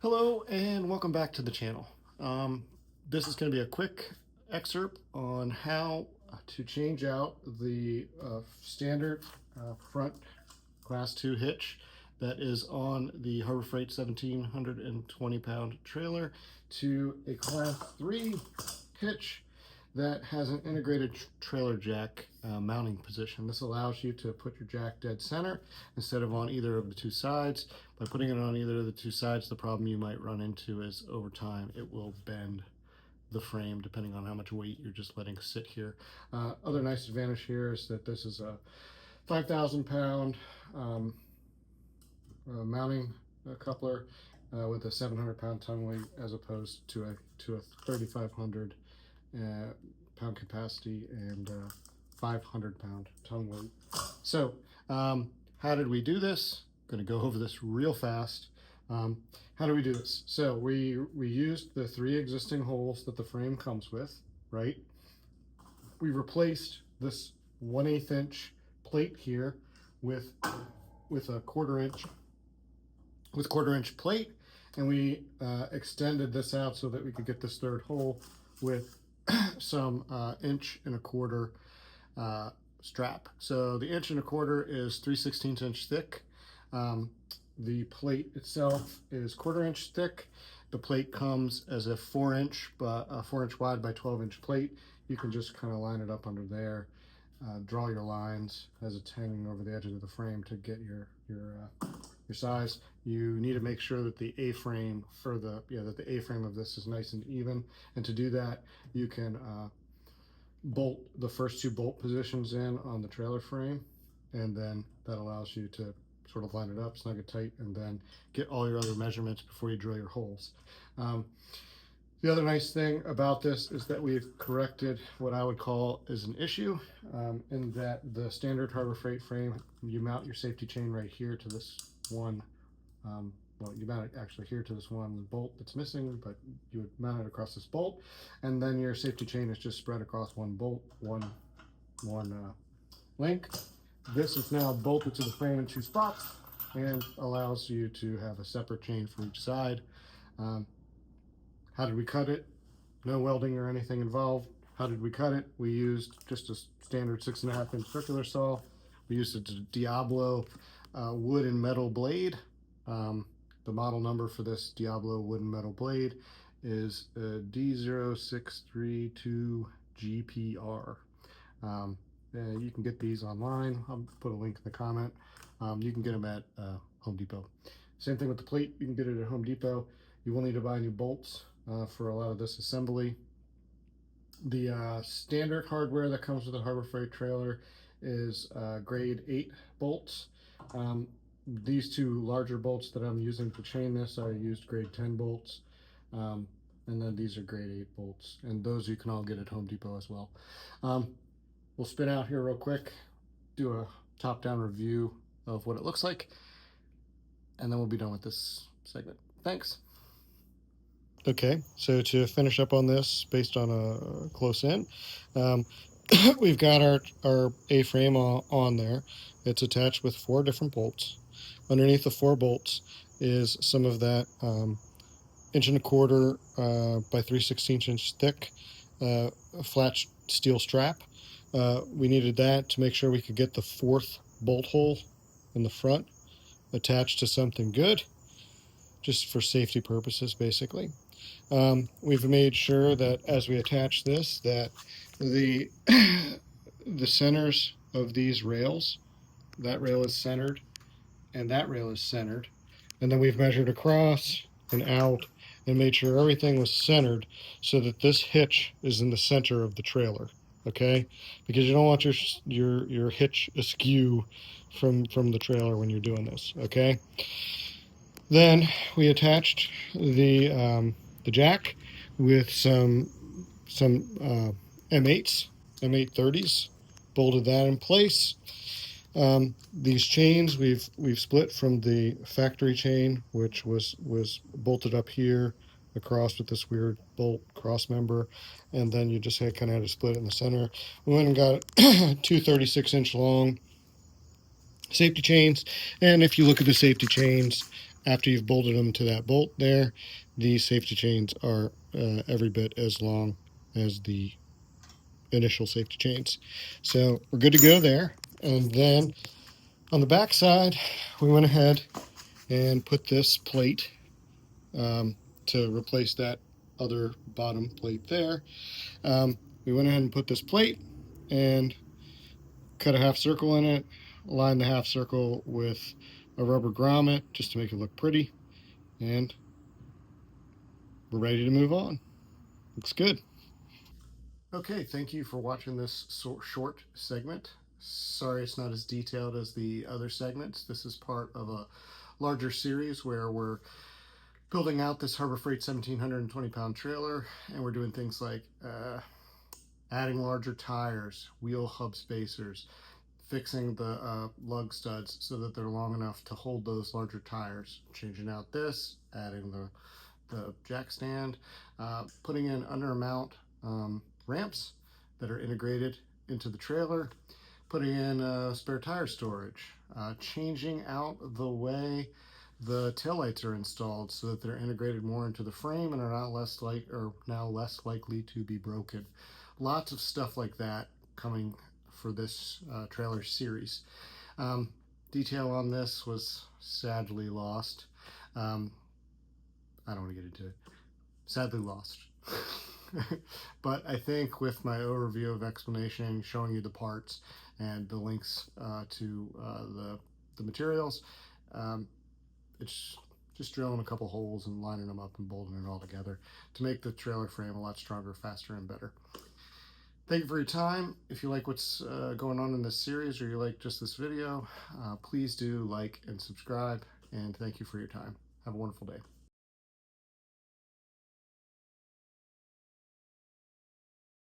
Hello and welcome back to the channel. This is going to be a quick excerpt on how to change out the standard front class 2 hitch that is on the Harbor Freight 1720-pound trailer to a class 3 hitch that has an integrated trailer jack mounting position. This allows you to put your jack dead center instead of on either of the two sides. By putting it on either of the two sides, the problem you might run into is over time it will bend the frame depending on how much weight you're just letting sit here. Other nice advantage here is that this is a 5,000-pound mounting coupler with a 700-pound tongue weight as opposed to a 3,500 pound capacity and 500-pound tongue weight. So how did we do this? I'm going to go over this real fast. How do we do this? So we used the 3 existing holes that the frame comes with, right? We replaced this 1/8 inch plate here with a quarter inch plate, and we extended this out so that we could get this 3rd hole with some 1.25 inch strap. So the 1.25 inch is 3/16 inch thick. The plate itself is 1/4 inch thick. The plate comes as a 4-inch, but a 4-inch wide by 12-inch plate. You can just kind of line it up under there, draw your lines as it's hanging over the edge of the frame to get your size. You need to make sure that the A-frame of this is nice and even, and to do that you can bolt the first 2 bolt positions in on the trailer frame, and then that allows you to sort of line it up, snug it tight, and then get all your other measurements before you drill your holes. The other nice thing about this is that we've corrected what I would call is an issue, in that the standard Harbor Freight frame, you mount your safety chain right here to this one, well, you mount it actually here to this one bolt that's missing, but you would mount it across this bolt, and then your safety chain is just spread across one bolt, one link. This is now bolted to the frame in 2 spots and allows you to have a separate chain for each side. How did we cut it? No welding or anything involved. How did we cut it? We used just a standard 6.5 inch circular saw. We used a Diablo wood and metal blade. The model number for this Diablo wood and metal blade is D0632GPR. You can get these online. I'll put a link in the comment. You can get them at Home Depot. Same thing with the plate. You can get it at Home Depot. You will need to buy new bolts for a lot of this assembly. The standard hardware that comes with a Harbor Freight trailer is grade 8 bolts. These 2 larger bolts that I'm using to chain this, I used grade 10 bolts. And then these are grade 8 bolts, and those you can all get at Home Depot as well. We'll spin out here real quick, do a top-down review of what it looks like, and then we'll be done with this segment. Thanks. Okay, so to finish up on this, based on a close in, we've got our A-frame on there. It's attached with 4 different bolts. Underneath the 4 bolts is some of that 1.25 by 3/16 inch thick flat steel strap. We needed that to make sure we could get the 4th bolt hole in the front attached to something good, just for safety purposes, basically. We've made sure that as we attach this, that the centers of these rails, that rail is centered and that rail is centered, and then we've measured across and out and made sure everything was centered so that this hitch is in the center of the trailer. Okay, because you don't want your hitch askew from the trailer when you're doing this. Okay, then we attached the jack with some M8s, M830s, bolted that in place. These chains we've split from the factory chain, which was bolted up here across with this weird bolt cross member, and then you just kind of had to split it in the center. We went and got 2 36-inch long safety chains, and if you look at the safety chains after you've bolted them to that bolt there, these safety chains are every bit as long as the initial safety chains. So we're good to go there. And then on the back side, we went ahead and put this plate to replace that other bottom plate there. We went ahead and put this plate and cut a half circle in it, line the half circle with a rubber grommet just to make it look pretty, and we're ready to move on. Looks good. Okay, thank you for watching this short segment. Sorry it's not as detailed as the other segments. This is part of a larger series where we're building out this Harbor Freight 1,720-pound trailer, and we're doing things like adding larger tires, wheel hub spacers, fixing the lug studs so that they're long enough to hold those larger tires, changing out this, adding the jack stand, putting in under mount ramps that are integrated into the trailer, putting in spare tire storage, changing out the way the taillights are installed so that they're integrated more into the frame and are now less likely to be broken. Lots of stuff like that coming for this trailer series. Detail on this was sadly lost. I don't want to get into it. Sadly lost. But I think with my overview of explanation, showing you the parts and the links to the materials, it's just drilling a couple holes and lining them up and bolting it all together to make the trailer frame a lot stronger, faster, and better. Thank you for your time. If you like what's going on in this series, or you like just this video, please do like and subscribe, and thank you for your time. Have a wonderful day.